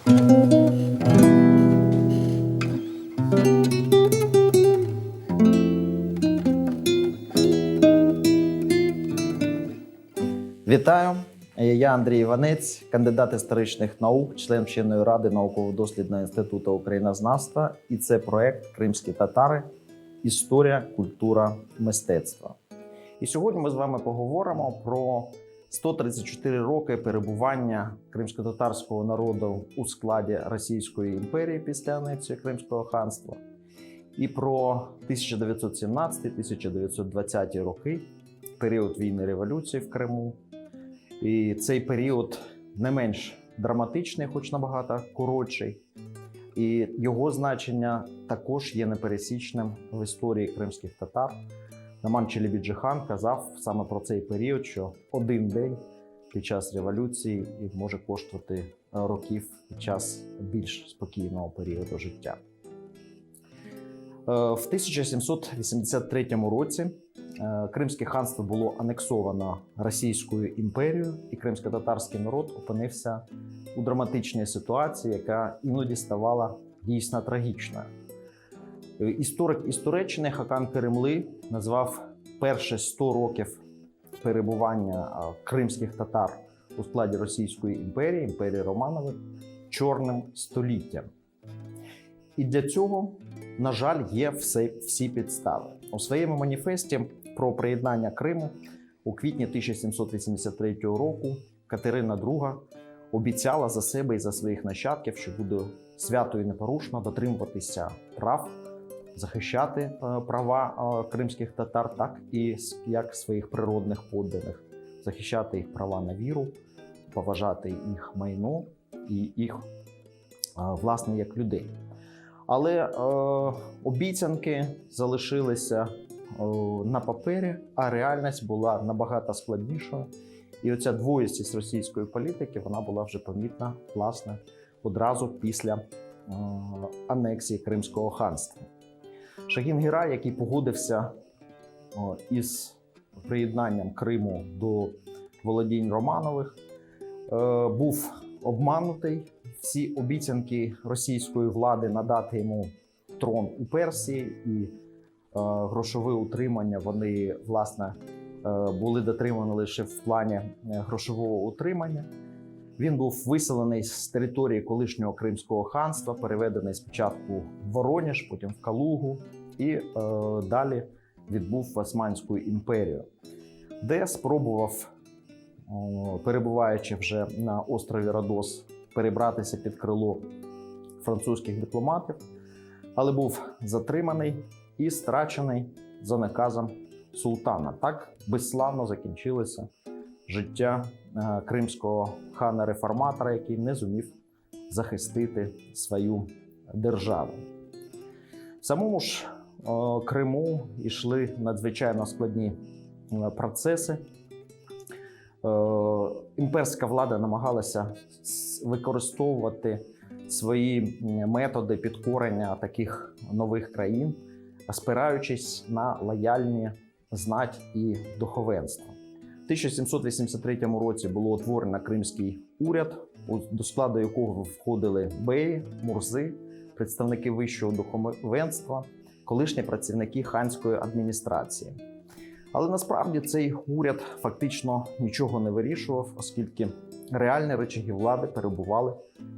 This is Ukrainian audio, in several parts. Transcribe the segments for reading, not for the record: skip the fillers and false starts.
Вітаю! Я Андрій Іванець, кандидат історичних наук, член вченої ради Науково-дослідного інституту українознавства. І це проект «Кримські татари. Історія, культура, мистецтво». І сьогодні ми з вами поговоримо про 134 роки перебування кримськотатарського народу у складі Російської імперії після анексії Кримського ханства і про 1917-1920 роки, період війни-революції в Криму. І цей період не менш драматичний, хоч набагато коротший. І його значення також є непересічним в історії кримських татар. Наман Челебіджи-хан казав саме про цей період, що один день під час революції може коштувати років під час більш спокійного періоду життя. В 1783 році Кримське ханство було анексовано Російською імперією, і кримськотатарський народ опинився у драматичній ситуації, яка іноді ставала дійсно трагічною. Історик із Туреччини Хакан Керемли назвав перші 100 років перебування кримських татар у складі Російської імперії, імперії Романових, чорним століттям. І для цього, на жаль, є всі підстави. У своєму маніфесті про приєднання Криму у квітні 1783 року Катерина II обіцяла за себе і за своїх нащадків, що буде свято і непорушно дотримуватися прав, захищати права кримських татар, так і як своїх природних подданих, захищати їх права на віру, поважати їх майно і їх, власне, як людей. Але обіцянки залишилися на папері, а реальність була набагато складнішою. І оця двоїстість російської політики, вона була вже помітна, власне, одразу після анексії Кримського ханства. Шагін Гірай, який погодився із приєднанням Криму до володінь Романових, був обманутий. Всі обіцянки російської влади надати йому трон у Персії і грошове утримання, вони, власне, були дотримані лише в плані грошового утримання. Він був виселений з території колишнього Кримського ханства, переведений спочатку в Воронеж, потім в Калугу і далі відбув в Османську імперію, де спробував, перебуваючи вже на острові Родос, перебратися під крило французьких дипломатів, але був затриманий і страчений за наказом султана. Так безславно закінчилося життя кримського хана-реформатора, який не зумів захистити свою державу. В самому ж Криму йшли надзвичайно складні процеси. Імперська влада намагалася використовувати свої методи підкорення таких нових країн, спираючись на лояльні знать і духовенство. В 1783 році було утворено Кримський уряд, до складу якого входили беї, мурзи, представники вищого духовенства, колишні працівники ханської адміністрації. Але насправді цей уряд фактично нічого не вирішував, оскільки реальні рычаги влади перебували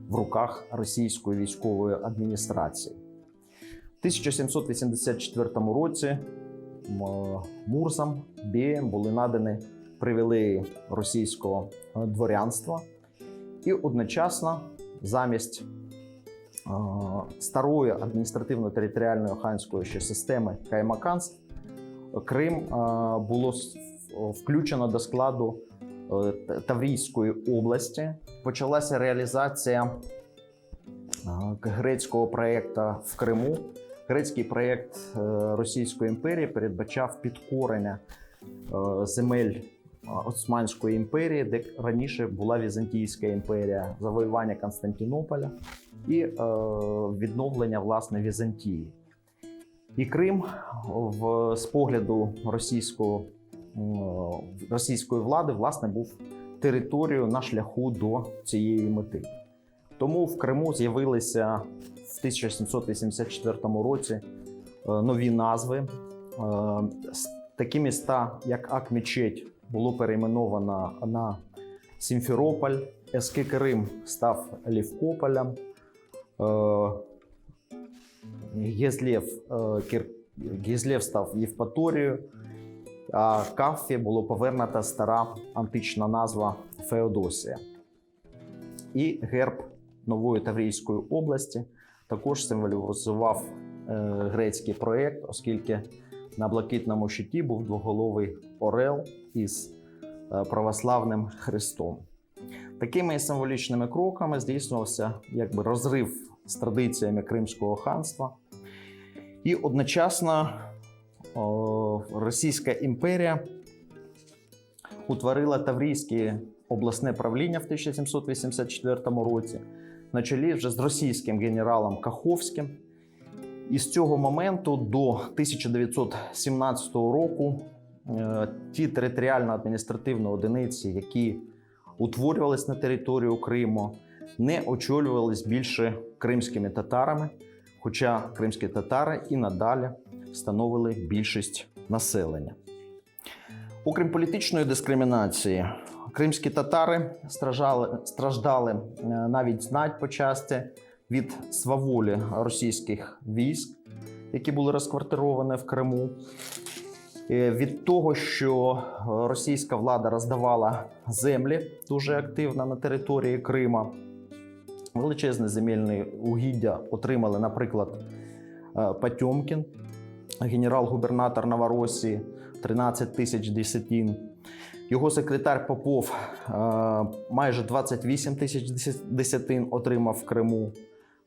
в руках російської військової адміністрації. В 1784 році мурзам, беям були надані привілеї російського дворянства, і одночасно замість старої адміністративно-територіальної ханської ще системи каймаканств Крим було включено до складу Таврійської області. Почалася реалізація грецького проєкту в Криму. Грецький проєкт Російської імперії передбачав підкорення земель Османської імперії, де раніше була Візантійська імперія, завоювання Константинополя і відновлення, власне, Візантії. І Крим з погляду російської влади, власне, був територією на шляху до цієї мети. Тому в Криму з'явилися в 1784 році нові назви. Такі міста, як Ак-Мечеть, було перейменовано на Сімферополь, Ескикерим став Лівкополем, Гізлєв став Євпаторією, а Кафі було повернута стара антична назва Феодосія. І герб Нової Таврійської області також символізував грецький проєкт, оскільки на блакитному щиті був двоголовий орел із православним хрестом. Такими символічними кроками здійснювався розрив з традиціями Кримського ханства. І одночасно Російська імперія утворила Таврійське обласне правління в 1784 році на чолі вже з російським генералом Каховським. І з цього моменту до 1917 року ті територіально-адміністративні одиниці, які утворювались на територію Криму, не очолювались більше кримськими татарами, хоча кримські татари і надалі становили більшість населення. Окрім політичної дискримінації, кримські татари страждали навіть знать почасти від сваволі російських військ, які були розквартировані в Криму, від того, що російська влада роздавала землі дуже активно на території Крима. Величезне земельне угіддя отримали, наприклад, Потьомкін, генерал-губернатор Новоросії, 13 тисяч десятин. Його секретар Попов майже 28 тисяч десятин отримав в Криму.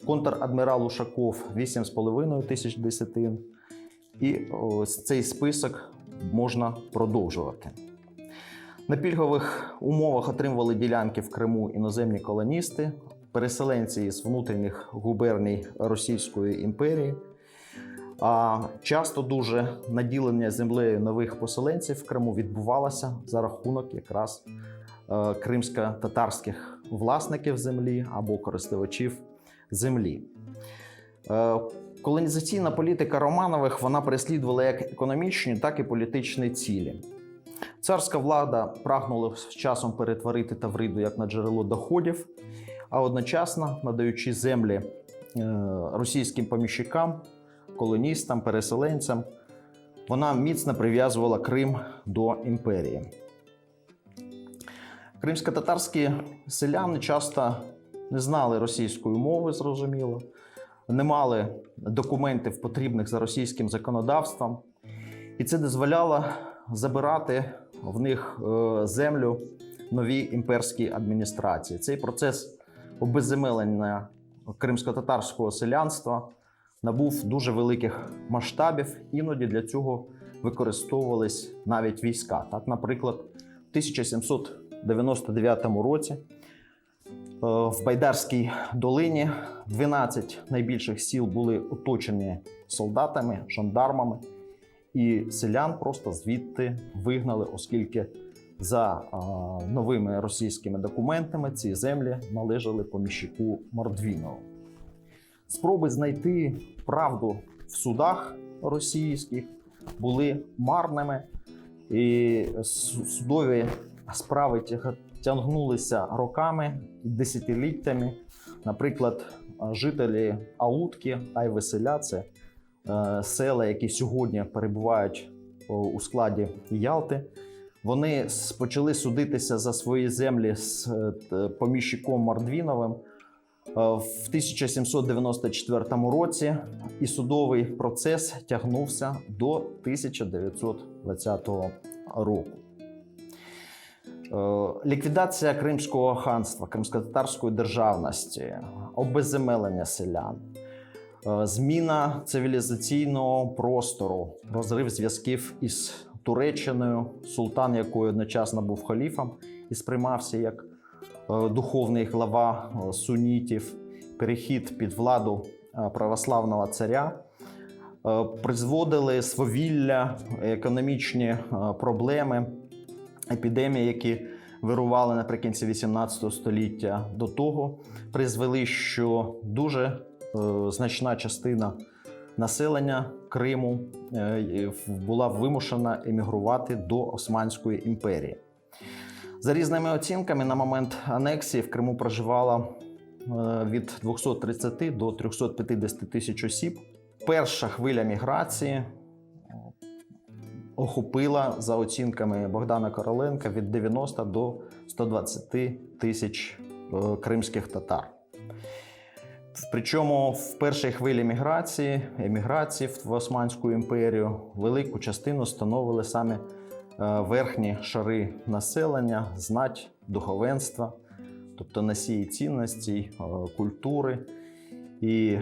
Контр-адмірал Ушаков 8,5 тисяч десятин. І цей список можна продовжувати. На пільгових умовах отримували ділянки в Криму іноземні колоністи, переселенці з внутрішніх губерній Російської імперії. А часто дуже наділення землею нових поселенців в Криму відбувалося за рахунок якраз кримсько-татарських власників землі або користувачів землі. Колонізаційна політика Романових вона переслідувала як економічні, так і політичні цілі. Царська влада прагнула з часом перетворити Тавриду як на джерело доходів, а одночасно надаючи землі російським поміщикам, колоністам, переселенцям, вона міцно прив'язувала Крим до імперії. Кримсько-татарські селяни часто не знали російської мови, зрозуміло, не мали документів, потрібних за російським законодавством, і це дозволяло забирати в них землю новій імперській адміністрації. Цей процес обезземелення кримсько-татарського селянства набув дуже великих масштабів, іноді для цього використовувались навіть війська. Так, наприклад, в 1799 році в Байдарській долині 12 найбільших сіл були оточені солдатами, жандармами, і селян просто звідти вигнали, оскільки за новими російськими документами ці землі належали поміщику Мордвінову. Спроби знайти правду в судах російських були марними, і судові справи тягнулися роками, десятиліттями. Наприклад, жителі Аутки, Айвеселя – це села, які сьогодні перебувають у складі Ялти. Вони почали судитися за свої землі з поміщиком Мордвіновим в 1794 році, і судовий процес тягнувся до 1920 року. Ліквідація Кримського ханства, кримсько-татарської державності, обезземелення селян, зміна цивілізаційного простору, розрив зв'язків із Туреччиною, султан якої одночасно був халіфом і сприймався як духовний глава сунітів, перехід під владу православного царя, призводили свавілля, економічні проблеми, епідемії, які вирували наприкінці 18 століття, до того призвели, що дуже значна частина населення Криму була вимушена емігрувати до Османської імперії. За різними оцінками, на момент анексії в Криму проживало від 230 до 350 тисяч осіб. Перша хвиля міграції охопила, за оцінками Богдана Короленка, від 90 до 120 тисяч кримських татар. Причому в першій хвилі еміграції в Османську імперію велику частину становили саме верхні шари населення, знать, духовенства, тобто носії цінностей, культури і,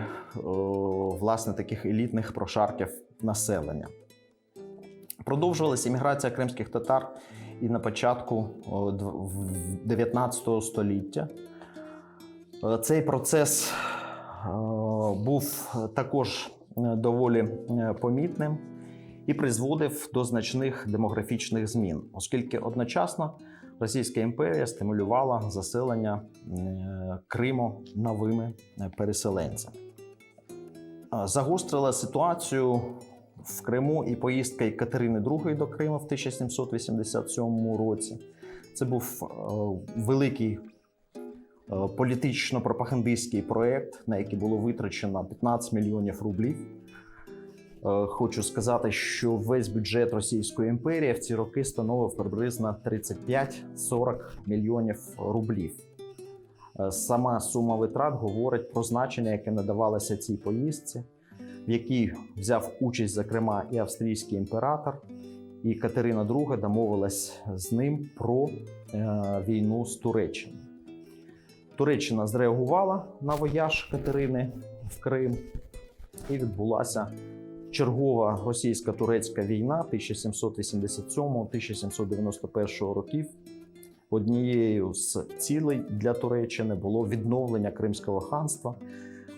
власне, таких елітних прошарків населення. Продовжувалася еміграція кримських татар і на початку 19 століття. Цей процес був також доволі помітним і призводив до значних демографічних змін, оскільки одночасно Російська імперія стимулювала заселення Криму новими переселенцями. Загострила ситуацію в Криму і поїздка Катерини II до Криму в 1787 році. Це був великий політично-пропагандистський проєкт, на який було витрачено 15 мільйонів рублів. Хочу сказати, що весь бюджет Російської імперії в ці роки становив приблизно 35-40 мільйонів рублів. Сама сума витрат говорить про значення, яке надавалося цій поїздці, в якій взяв участь, зокрема, і австрійський імператор, і Катерина II домовилась з ним про війну з Туреччиною. Туреччина зреагувала на вояж Катерини в Крим, і відбулася чергова російсько-турецька війна 1787-1791 років. Однією з цілей для Туреччини було відновлення Кримського ханства,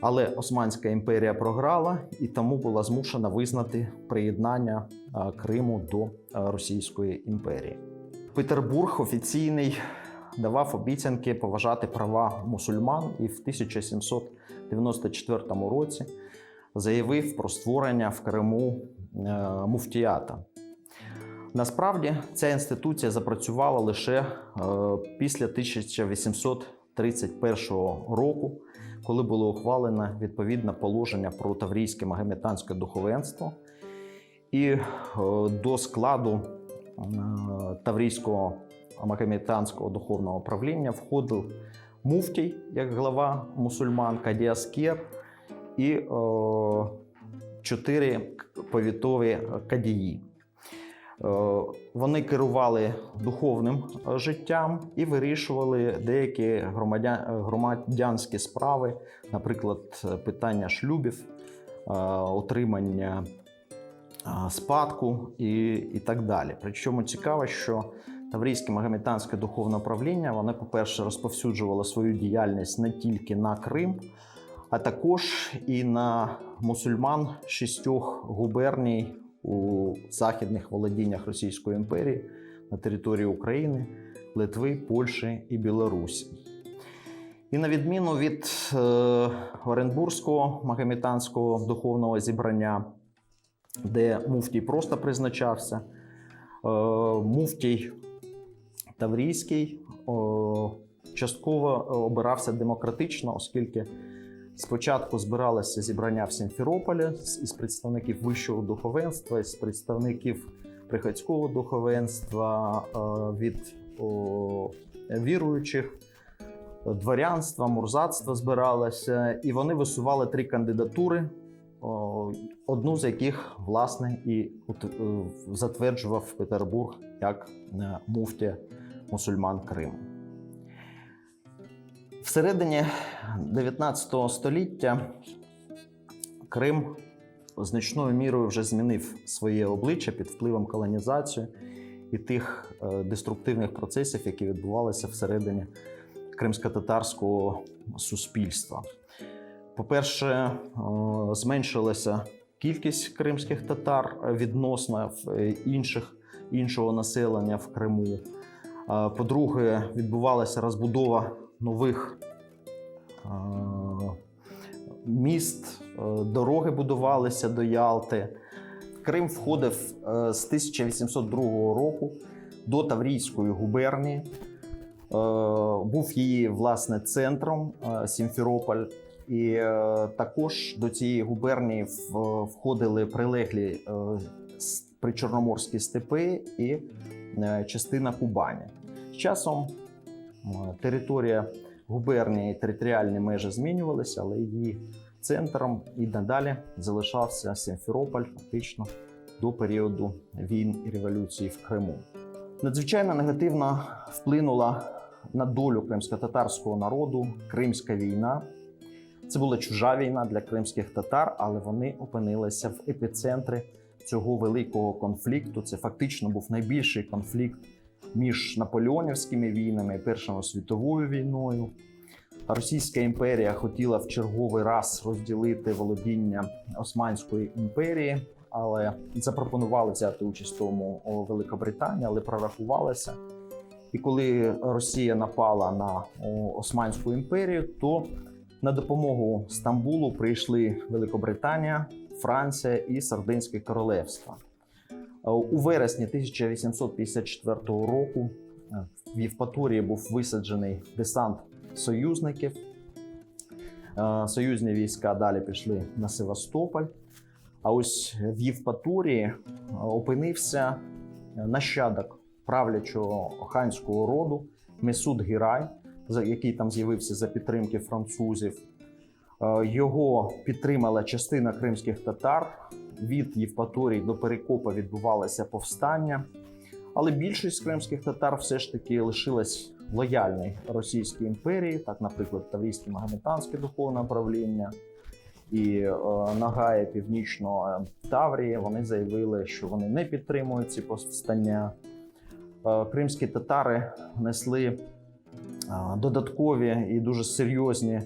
але Османська імперія програла і тому була змушена визнати приєднання Криму до Російської імперії. Петербург офіційний давав обіцянки поважати права мусульман і в 1794 році заявив про створення в Криму муфтіята. Насправді, ця інституція запрацювала лише після 1831 року, коли було ухвалено відповідне положення про таврійське магометанське духовенство. І до складу таврійського магометанського духовного правління входив муфтій, як глава мусульман, каді-аскер і 4 повітові кадії. Вони керували духовним життям і вирішували деякі громадянські справи, наприклад, питання шлюбів, отримання спадку і так далі. Причому цікаво, що Таврійське магометанське духовне правління, воно, по-перше, розповсюджувало свою діяльність не тільки на Крим, а також і на мусульман 6 губерній у західних володіннях Російської імперії на території України, Литви, Польщі і Білорусі. І на відміну від Оренбурзького магометанського духовного зібрання, де муфтій просто призначався, муфтій Таврійський частково обирався демократично, оскільки спочатку збиралося зібрання в Сімферополі із представників вищого духовенства, із представників приходського духовенства, від віруючих, дворянства, мурзатства збиралося, і вони висували 3 кандидатури, одну з яких, власне, і затверджував Петербург як муфтія мусульман Криму. Всередині 19 століття Крим значною мірою вже змінив своє обличчя під впливом колонізації і тих деструктивних процесів, які відбувалися всередині кримсько-татарського суспільства. По-перше, зменшилася кількість кримських татар відносно іншого населення в Криму. По-друге, відбувалася розбудова нових міст, дороги будувалися до Ялти. Крим входив з 1802 року до Таврійської губернії. Був її, власне, центром Сімферополь. І також до цієї губернії входили прилеглі причорноморські степи і частина Кубані. З часом територія губернії, територіальні межі змінювалися, але її центром і надалі залишався Сімферополь фактично до періоду війн і революції в Криму. Надзвичайно негативно вплинула на долю кримськотатарського народу Кримська війна. Це була чужа війна для кримських татар, але вони опинилися в епіцентрі цього великого конфлікту. Це фактично був найбільший конфлікт між наполеонівськими війнами і Першою світовою війною. Російська імперія хотіла в черговий раз розділити володіння Османської імперії, але запропонували взяти участь в тому Великобританія, але прорахувалася. І коли Росія напала на Османську імперію, то на допомогу Стамбулу прийшли Великобританія, Франція і Сардинське королевство. У вересні 1854 року в Євпаторії був висаджений десант союзників. Союзні війська далі пішли на Севастополь. А ось в Євпаторії опинився нащадок правлячого ханського роду Месуд Гірай, який там з'явився за підтримки французів. Його підтримала частина кримських татар. Від Євпаторії до Перекопа відбувалося повстання. Але більшість кримських татар все ж таки лишилась лояльною Російській імперії. Так, наприклад, Таврійське Магометанське духовне правління і Нагая Північного Таврії. Вони заявили, що вони не підтримують ці повстання. Кримські татари несли додаткові і дуже серйозні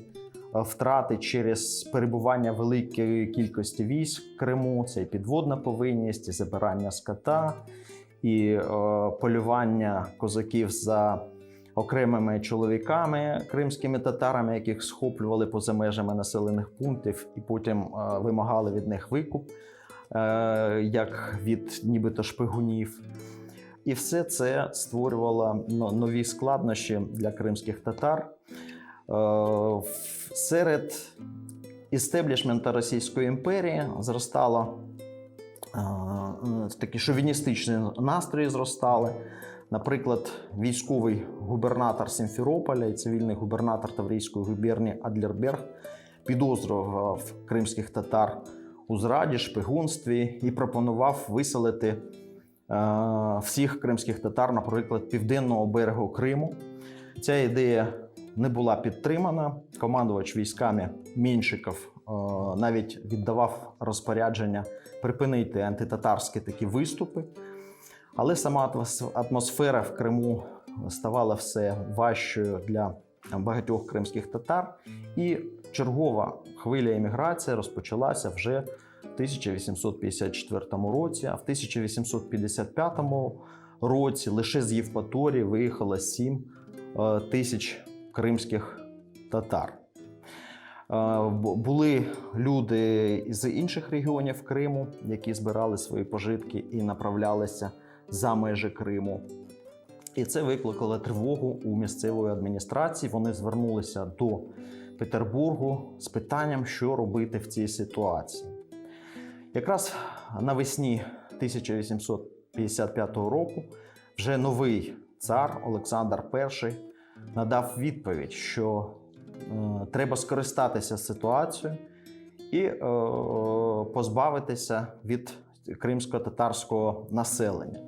втрати через перебування великої кількості військ в Криму. Це і підводна повинність, і забирання скота, і полювання козаків за окремими чоловіками, кримськими татарами, яких схоплювали поза межами населених пунктів і потім вимагали від них викуп, як від нібито шпигунів. І все це створювало нові складнощі для кримських татар. Серед істеблішменту Російської імперії зростало такі шовіністичні настрої зростали. Наприклад, військовий губернатор Сімферополя і цивільний губернатор Таврійської губернії Адлерберг підозрював кримських татар у зраді, шпигунстві і пропонував виселити всіх кримських татар, наприклад, південного берегу Криму. Ця ідея не була підтримана. Командувач військами Меншиков навіть віддавав розпорядження припинити антитатарські такі виступи. Але сама атмосфера в Криму ставала все важчою для багатьох кримських татар. І чергова хвиля еміграції розпочалася вже в 1854 році, а в 1855 році лише з Євпаторії виїхало 7 тисяч кримських татар. Були люди з інших регіонів Криму, які збирали свої пожитки і направлялися за межі Криму. І це викликало тривогу у місцевої адміністрації. Вони звернулися до Петербургу з питанням, що робити в цій ситуації. Якраз навесні 1855 року вже новий цар Олександр І надав відповідь, що треба скористатися ситуацією і позбавитися від кримсько-татарського населення.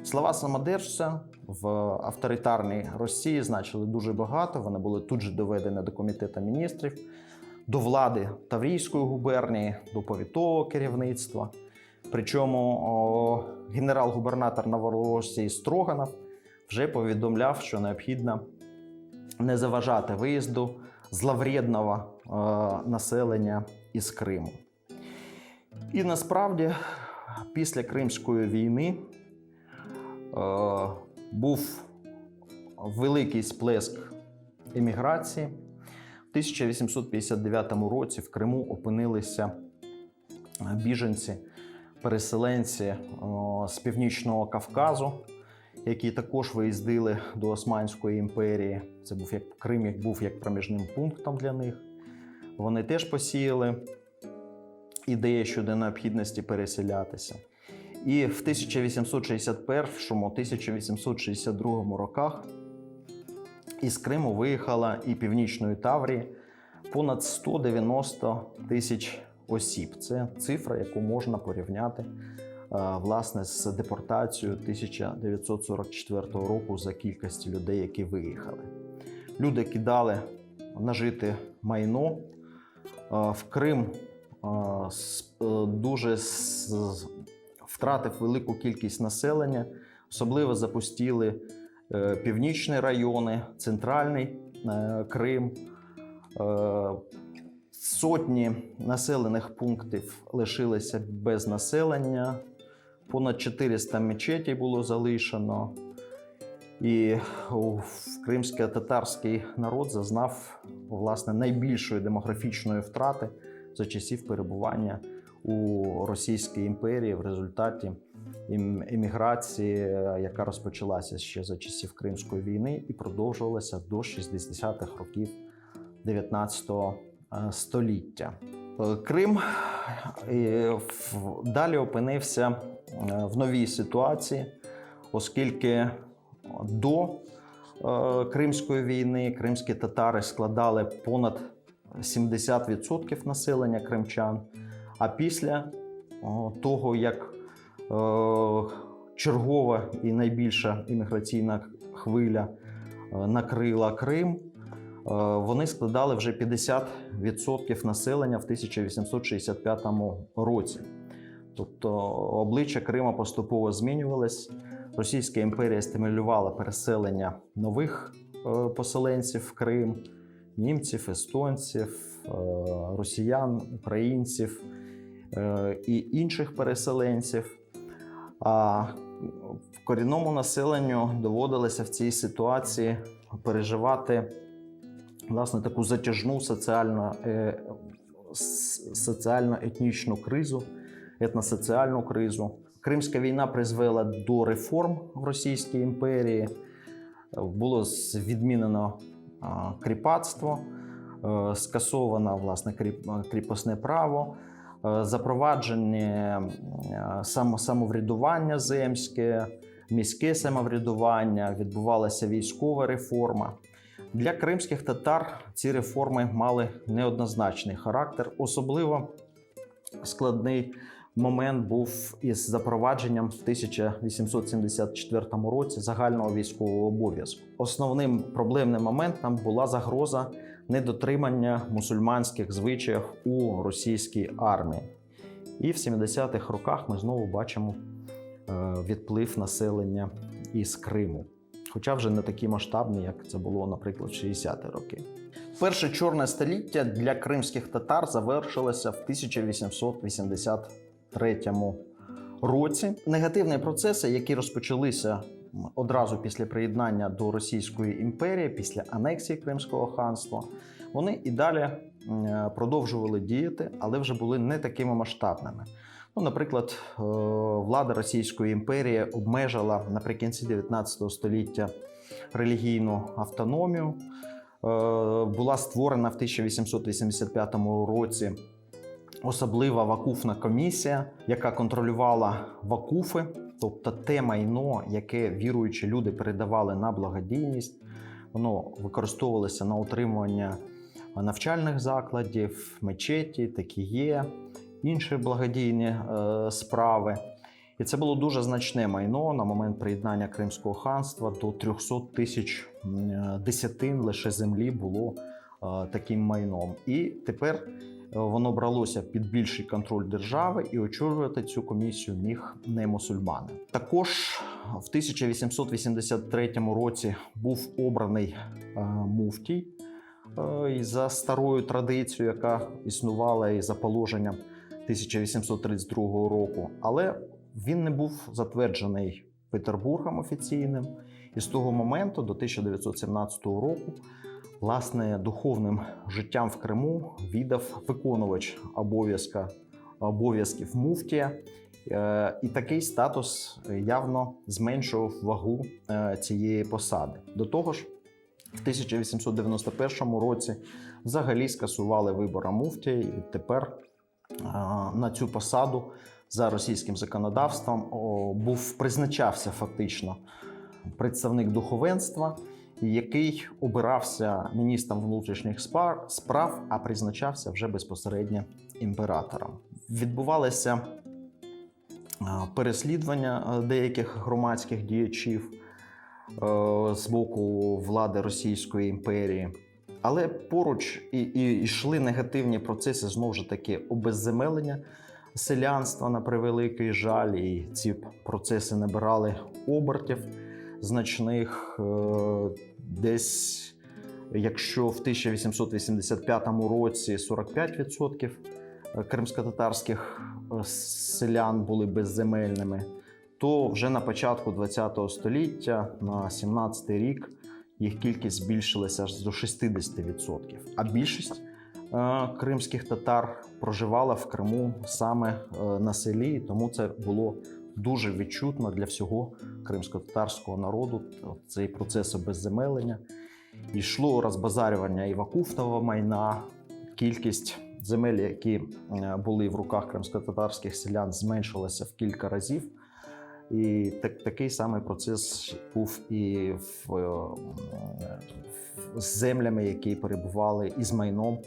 Слова самодержця в авторитарній Росії значили дуже багато. Вони були тут же доведені до Комітету міністрів, до влади Таврійської губернії, до повітового керівництва. Причому генерал-губернатор Новоросії Строганов вже повідомляв, що необхідно не заважати виїзду зловредного населення із Криму. І насправді після Кримської війни був великий сплеск еміграції. В 1859 році в Криму опинилися біженці, переселенці з Північного Кавказу, які також виїздили до Османської імперії. Це був Крим був як проміжним пунктом для них. Вони теж посіяли ідею щодо необхідності переселятися. І в 1861-1862 роках із Криму виїхала і Північної Таврії понад 190 тисяч осіб. Це цифра, яку можна порівняти власне з депортацією 1944 року за кількістю людей, які виїхали. Люди кидали нажите майно. В Крим дуже втратив велику кількість населення, особливо запустили північні райони, центральний Крим. Сотні населених пунктів лишилися без населення, понад 400 мечетей було залишено. І кримсько-татарський народ зазнав, власне, найбільшої демографічної втрати за часів перебування у Російській імперії в результаті еміграції, яка розпочалася ще за часів Кримської війни і продовжувалася до 60-х років 19 століття. Крим далі опинився в новій ситуації, оскільки до Кримської війни кримські татари складали понад 70% населення кримчан, а після того, як чергова і найбільша імміграційна хвиля накрила Крим, вони складали вже 50% населення в 1865 році. Тобто обличчя Криму поступово змінювалось. Російська імперія стимулювала переселення нових поселенців в Крим, німців, естонців, росіян, українців і інших переселенців. А корінному населенню доводилося в цій ситуації переживати, власне, таку затяжну соціально-етнічну кризу, етносоціальну кризу. Кримська війна призвела до реформ в Російській імперії. Було відмінено кріпацтво, скасовано, власне, кріпосне право, запровадження самоврядування земське, міське самоврядування, відбувалася військова реформа. Для кримських татар ці реформи мали неоднозначний характер. Особливо складний момент був із запровадженням в 1874 році загального військового обов'язку. Основним проблемним моментом була загроза недотримання мусульманських звичаїв у російській армії. І в 70-х роках ми знову бачимо відплив населення із Криму. Хоча вже не такі масштабні, як це було, наприклад, в 60-ті роки. Перше чорне століття для кримських татар завершилося в 1883 році. Негативні процеси, які розпочалися одразу після приєднання до Російської імперії, після анексії Кримського ханства, вони і далі продовжували діяти, але вже були не такими масштабними. Наприклад, влада Російської імперії обмежила наприкінці 19 століття релігійну автономію. Була створена в 1885 році особлива вакуфна комісія, яка контролювала вакуфи, тобто те майно, яке віруючі люди передавали на благодійність. Воно використовувалося на утримування навчальних закладів, мечеті, такіє, інші благодійні справи. І це було дуже значне майно на момент приєднання Кримського ханства. До 300 тисяч десятин лише землі було таким майном. І тепер воно бралося під більший контроль держави, і очолювати цю комісію міг не мусульмани. Також в 1883 році був обраний муфтій за старою традицією, яка існувала і за положенням 1832 року. Але він не був затверджений Петербургом офіційним І з того моменту до 1917 року, власне, духовним життям в Криму віддав виконувач обов'язків муфтія. І такий статус явно зменшував вагу цієї посади. До того ж, в 1891 році взагалі скасували вибори муфтія, і тепер на цю посаду за російським законодавством призначався фактично представник духовенства, який обирався міністром внутрішніх справ, а призначався вже безпосередньо імператором. Відбувалися переслідування деяких громадських діячів з боку влади Російської імперії. Але поруч і йшли негативні процеси, знову ж таки, обезземелення селянства, на превеликий жаль, і ці процеси набирали обертів значних. Десь, якщо в 1885 році 45% кримськотатарських селян були безземельними, то вже на початку ХХ століття, на 17 рік, їх кількість збільшилася аж до 60%. А більшість кримських татар проживала в Криму саме на селі, тому це було дуже відчутно для всього кримськотатарського народу, цей процес обезземелення. Йшло розбазарювання і вакуфного майна, кількість земель, які були в руках кримськотатарських селян, зменшилася в кілька разів. І такий самий процес був і з землями, які перебували, і з майном,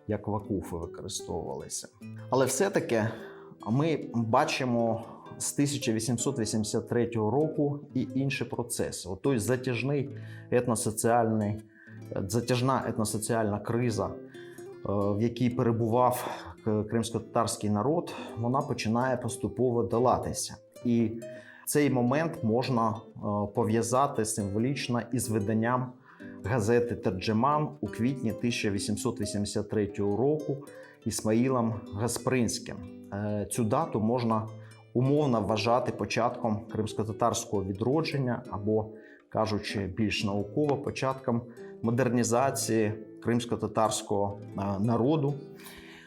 як вакуфи використовувалися. Але все-таки ми бачимо з 1883 року і інші процеси. Той затяжна етносоціальна криза, в якій перебував кримськотатарський народ, вона починає поступово долатися. І цей момент можна пов'язати символічно із виданням газети «Терджеман» у квітні 1883 року Ісмаїлом Гаспринським. Цю дату можна умовно вважати початком кримськотатарського відродження або, кажучи більш науково, початком модернізації кримськотатарського народу.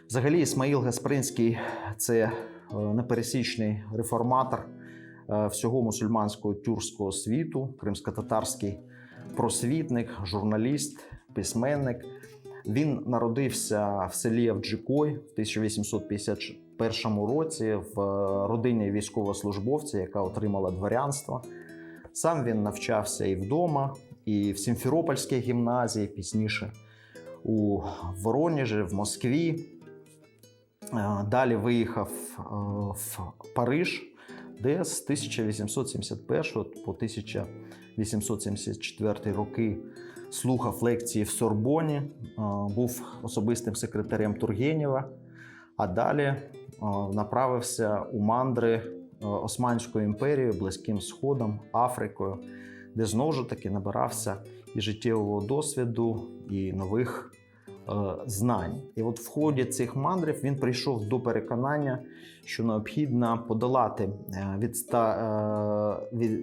Взагалі, Ісмаїл Гаспринський – це непересічний реформатор всього мусульманського тюркського світу, кримськотатарський просвітник, журналіст, письменник. Він народився в селі Авджикой в 1851 році в родині військовослужбовця, яка отримала дворянство. Сам він навчався і вдома, і в Сімферопольській гімназії, пізніше у Воронежі, в Москві. Далі виїхав в Париж, де з 1871 по 1874 роки слухав лекції в Сорбоні, був особистим секретарем Тургенєва, а далі направився у мандри Османською імперією, Близьким Сходом, Африкою, де знову ж таки набирався і життєвого досвіду, і нових знань. І от в ході цих мандрів він прийшов до переконання, що необхідно подолати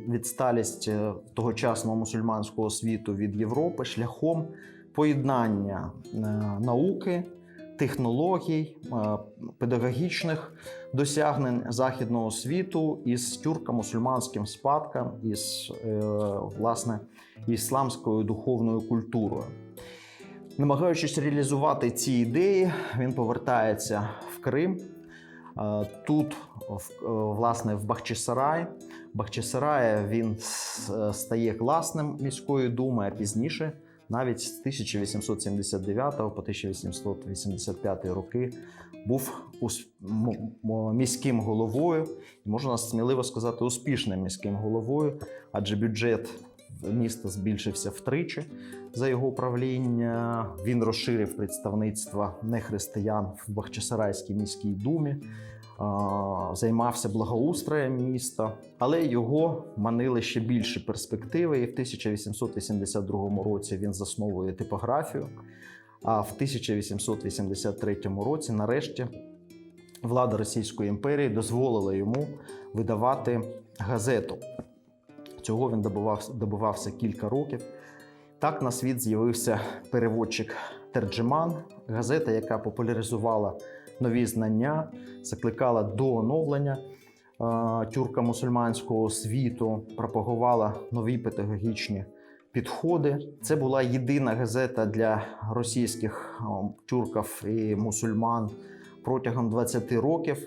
відсталість тогочасного мусульманського світу від Європи шляхом поєднання науки, технологій, педагогічних досягнень західного світу із тюрко-мусульманським спадком, із власне ісламською духовною культурою. Намагаючись реалізувати ці ідеї, він повертається в Крим. Тут, власне, в Бахчисараї. В Бахчисараї він стає класним міської думи, а пізніше, навіть з 1879 по 1885 роки, був міським головою, і можна сміливо сказати, успішним міським головою, адже бюджет міста збільшився втричі за його правління. Він розширив представництво нехристиян в Бахчисарайській міській думі, займався благоустроєм міста, але його манили ще більші перспективи, і в 1882 році він засновує типографію, а в 1883 році, нарешті, влада Російської імперії дозволила йому видавати газету. Цього він добивався кілька років. Так на світ з'явився переводчик Терджеман, газета, яка популяризувала нові знання, закликала до оновлення тюрко-мусульманського світу, пропагувала нові педагогічні підходи. Це була єдина газета для російських тюрків і мусульман протягом 20 років.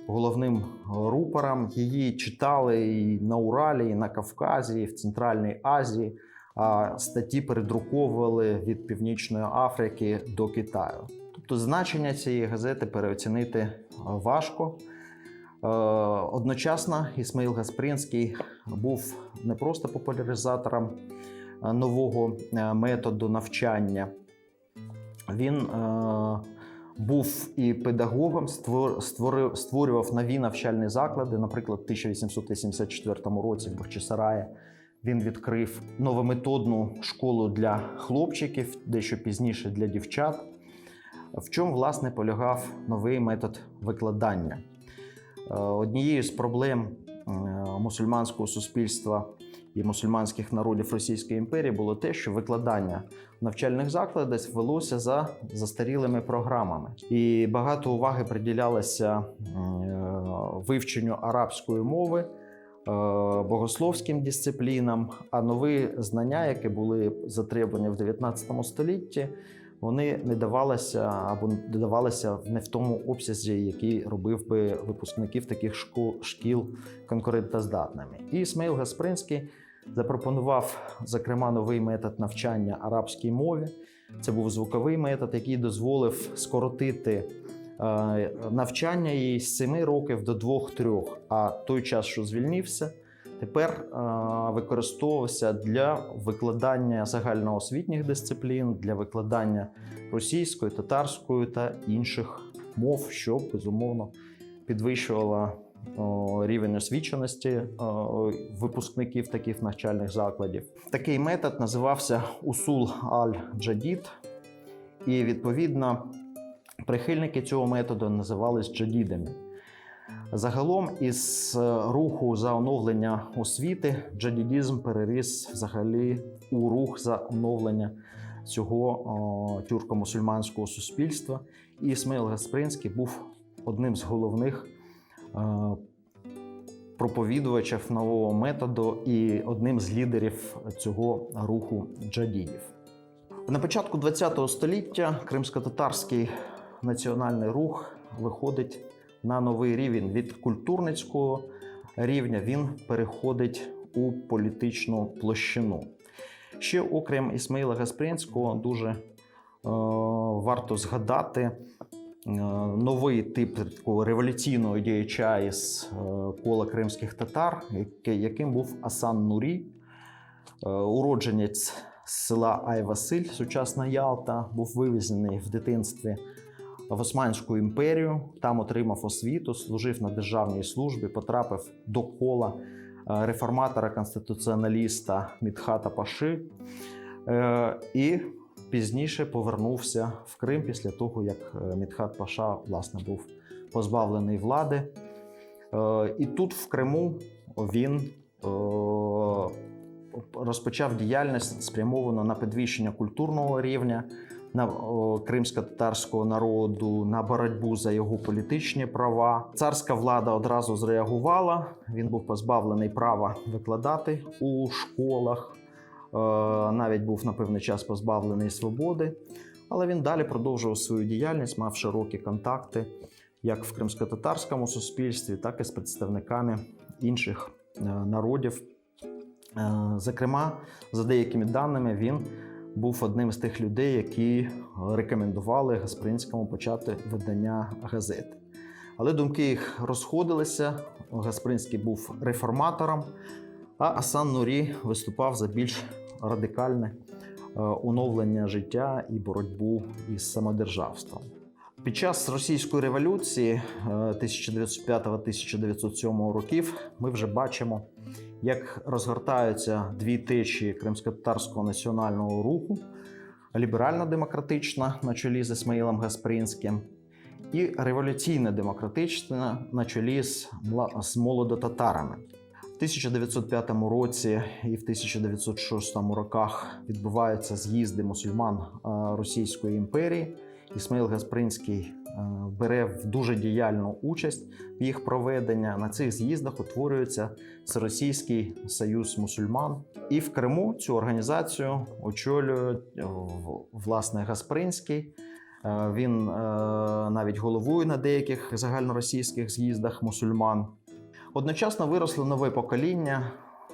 Головним рупором її читали і на Уралі, і на Кавказі, і в Центральній Азії, а статті передруковували від Північної Африки до Китаю. Тобто значення цієї газети переоцінити важко. Одночасно Ісмаїл Гаспринський був не просто популяризатором нового методу навчання. Він був і педагогом, створював нові навчальні заклади. Наприклад, в 1884 році в Бахчисараї він відкрив новометодну школу для хлопчиків, дещо пізніше для дівчат. В чому, власне, полягав новий метод викладання? Однією з проблем мусульманського суспільства і мусульманських народів Російської імперії було те, що викладання в навчальних закладах велося за застарілими програмами. І багато уваги приділялося вивченню арабської мови, богословським дисциплінам, а нові знання, які були затребувані в 19 столітті, вони не давалися або додавалися не в тому обсязі, який робив би випускників таких шкіл конкурентоздатними. І Ісмаїл Гаспринський запропонував, зокрема, новий метод навчання арабській мові. Це був звуковий метод, який дозволив скоротити навчання її з 7 років до 2-3. А той час, що звільнився, тепер використовувався для викладання загальноосвітніх дисциплін, для викладання російської, татарської та інших мов, що, безумовно, підвищувало рівень освіченості випускників таких навчальних закладів. Такий метод називався Усул аль-Джадід, і, відповідно, прихильники цього методу називались джадідами. Загалом із руху за оновлення освіти джадідізм переріс взагалі у рух за оновлення цього тюрко-мусульманського суспільства. І Ісмаїл Гаспринський був одним з головних проповідувачів нового методу і одним з лідерів цього руху джадідів. На початку ХХ століття кримськотатарський національний рух виходить на новий рівень. Від культурницького рівня він переходить у політичну площину. Ще окрім Ісмаїла Гаспринського дуже варто згадати новий тип такого революційного діяча із кола кримських татар, яким був Асан Нурі, уродженець села Ай-Василь, сучасна Ялта, був вивезений в дитинстві в Османську імперію, там отримав освіту, служив на державній службі, потрапив до кола реформатора-конституціоналіста Мідхата Паши і пізніше повернувся в Крим після того, як Мідхат Паша, власне, був позбавлений влади. І тут, в Криму, він розпочав діяльність, спрямовану на підвищення культурного рівня на кримсько-татарського народу, на боротьбу за його політичні права. Царська влада одразу зреагувала, він був позбавлений права викладати у школах, навіть був на певний час позбавлений свободи, але він далі продовжував свою діяльність, мав широкі контакти як в кримсько-татарському суспільстві, так і з представниками інших народів. Зокрема, за деякими даними, він був одним з тих людей, які рекомендували Гаспринському почати видання газети. Але думки їх розходилися, Гаспринський був реформатором, а Асан Нурі виступав за більш радикальне оновлення життя і боротьбу із самодержавством. Під час Російської революції 1905-1907 років ми вже бачимо, як розгортаються дві течії кримськотатарського національного руху: ліберально-демократична на чолі з Ісмаїлом Гаспринським і революційно-демократична на чолі з молодотатарами. 1905 році і в 1906 роках відбуваються з'їзди мусульман Російської імперії. Ісмаїл Гаспринський бере в дуже діяльну участь в їх проведення. На цих з'їздах утворюється Всеросійський союз мусульман. І в Криму цю організацію очолює власне Гаспринський. Він навіть головує на деяких загальноросійських з'їздах мусульман. Одночасно виросло нове покоління,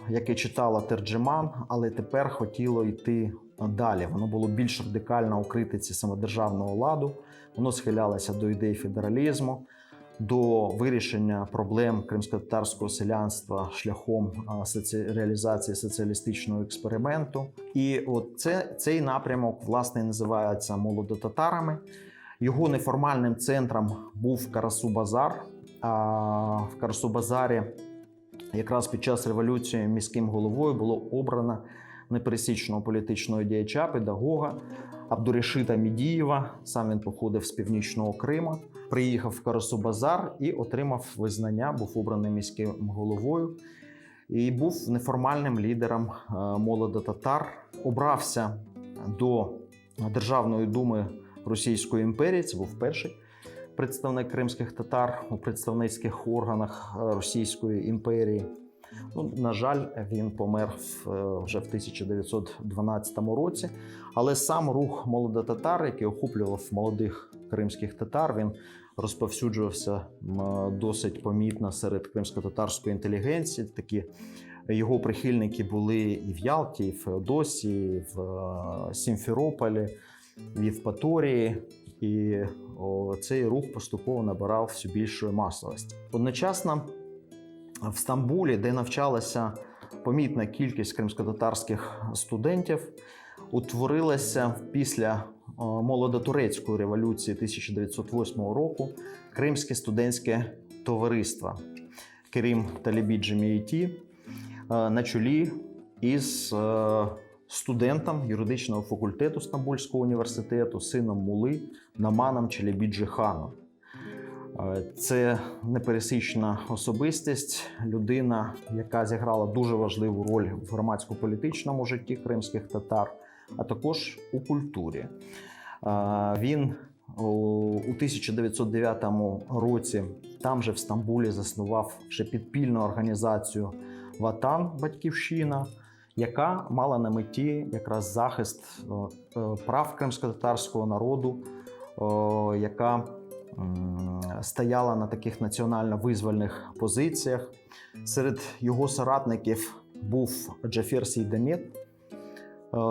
яке читало терджеман, але тепер хотіло йти далі. Воно було більш радикально у критиці самодержавного ладу, воно схилялося до ідей федералізму, до вирішення проблем кримськотатарського селянства шляхом реалізації соціалістичного експерименту. І от цей напрямок, власне, називається молодотатарами. Його неформальним центром був Карасу-Базар. А в Карасу-Базарі якраз під час революції міським головою було обрано непересічного політичного діяча, педагога Абдурішита Мідієва. Сам він походив з Північного Криму. Приїхав в Карасу-Базар і отримав визнання, був обраний міським головою і був неформальним лідером молодотатар. Обрався до Державної думи Російської імперії, це був перший представник кримських татар у представницьких органах Російської імперії. На жаль, він помер вже в 1912 році. Але сам рух молодотатар, який охоплював молодих кримських татар, він розповсюджувався досить помітно серед кримсько-татарської інтелігенції. Такі його прихильники були і в Ялті, і в Феодосії, і в Сімферополі, в Євпаторії. І цей рух поступово набирав все більшої масовості. Одночасно в Стамбулі, де навчалася помітна кількість кримськотатарських студентів, утворилося після молодотурецької революції 1908 року Кримське студентське товариство Керім Талебі Джемієті на чолі із студентом юридичного факультету Стамбульського університету, сином мули Наманом Челебіджи-ханом. Це непересічна особистість, людина, яка зіграла дуже важливу роль в громадсько-політичному житті кримських татар, а також у культурі. Він у 1909 році там же в Стамбулі заснував вже підпільну організацію «Ватан» «Батьківщина», яка мала на меті якраз захист прав кримськотатарського народу, яка стояла на таких національно-визвольних позиціях. Серед його соратників був Джафер Сейдамет,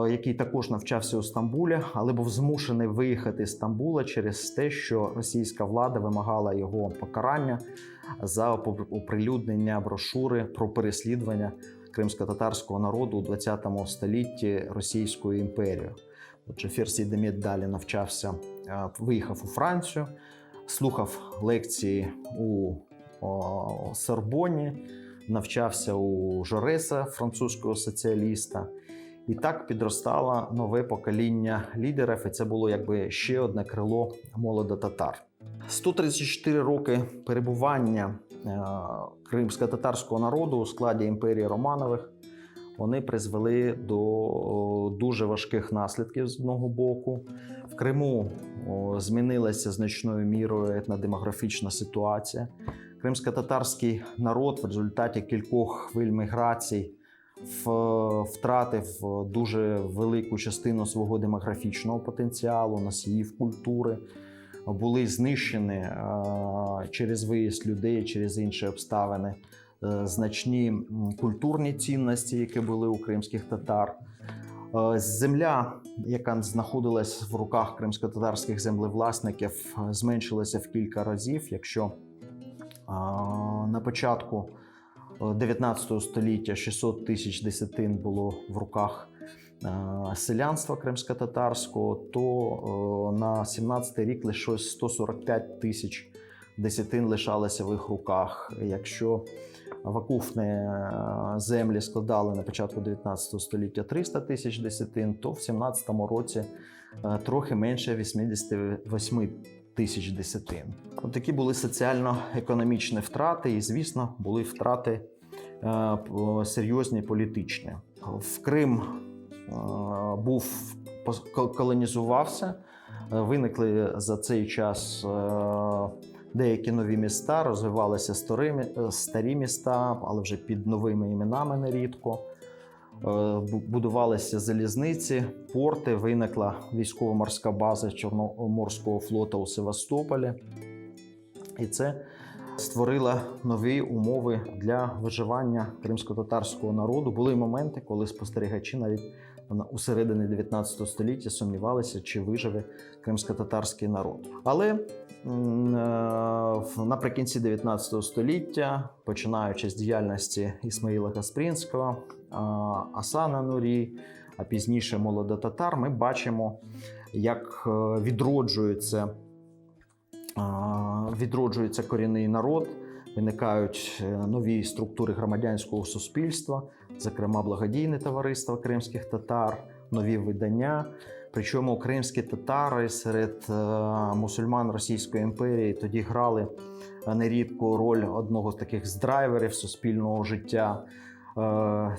який також навчався у Стамбулі, але був змушений виїхати з Стамбула через те, що російська влада вимагала його покарання за оприлюднення брошури про переслідування кримськотатарського народу у 20 столітті Російською імперією. Джафер Сейдамет далі навчався, виїхав у Францію, слухав лекції у Сорбоні, навчався у Жореса, французького соціаліста. І так підростало нове покоління лідерів, і це було якби ще одне крило молодотатар. 134 роки перебування кримськотатарського народу у складі імперії Романових, вони призвели до дуже важких наслідків з одного боку. В Криму змінилася значною мірою етнодемографічна ситуація. Кримськотатарський народ в результаті кількох хвиль міграцій втратив дуже велику частину свого демографічного потенціалу, носіїв культури, були знищені через виїзд людей, через інші обставини, значні культурні цінності, які були у кримських татар. Земля, яка знаходилась в руках кримськотатарських землевласників, зменшилася в кілька разів. Якщо на початку 19 століття 600 тисяч десятин було в руках селянства кримськотатарського, то на 17 рік лише 145 тисяч десятин лишалися в їх руках. Якщо вакуфні землі складали на початку 19 століття 300 тисяч десятин, то в 17 році трохи менше 88 тисяч десятин. От такі були соціально-економічні втрати і, звісно, були втрати серйозні політичні. В Крим колонізувався, виникли за цей час деякі нові міста, розвивалися старі міста, але вже під новими іменами нерідко. Будувалися залізниці, порти, виникла військово-морська база Чорноморського флоту у Севастополі. І це створило нові умови для виживання кримськотатарського народу. Були моменти, коли спостерігачі навіть у середині 19 століття сумнівалися, чи виживе кримськотатарський народ. Але наприкінці 19 століття, починаючи з діяльності Ісмаїла Гаспринського, Асана Нурі, а пізніше молодотатар, ми бачимо, як відроджується корінний народ, виникають нові структури громадянського суспільства, зокрема благодійне товариство кримських татар, нові видання. Причому кримські татари серед мусульман Російської імперії тоді грали нерідко роль одного з таких з драйверів суспільного життя.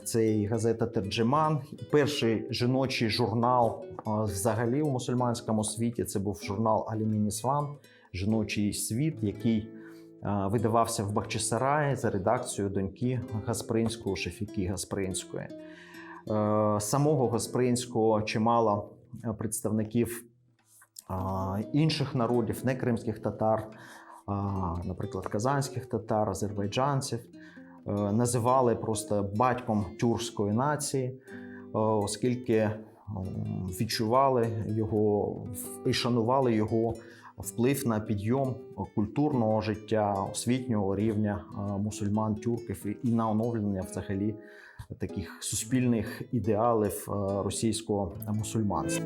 Це і газета «Терджеман». Перший жіночий журнал взагалі у мусульманському світі – це був журнал «Аліми Нісван», «Жіночий світ», який видавався в Бахчисараї за редакцією доньки Гаспринського, Шефіки Гаспринської. Самого Гаспринського чимало представників інших народів, не кримських татар, наприклад, казанських татар, азербайджанців, називали просто батьком тюркської нації, оскільки відчували його і шанували його вплив на підйом культурного життя, освітнього рівня мусульман-тюрків і на оновлення взагалі таких суспільних ідеалів російського мусульманства.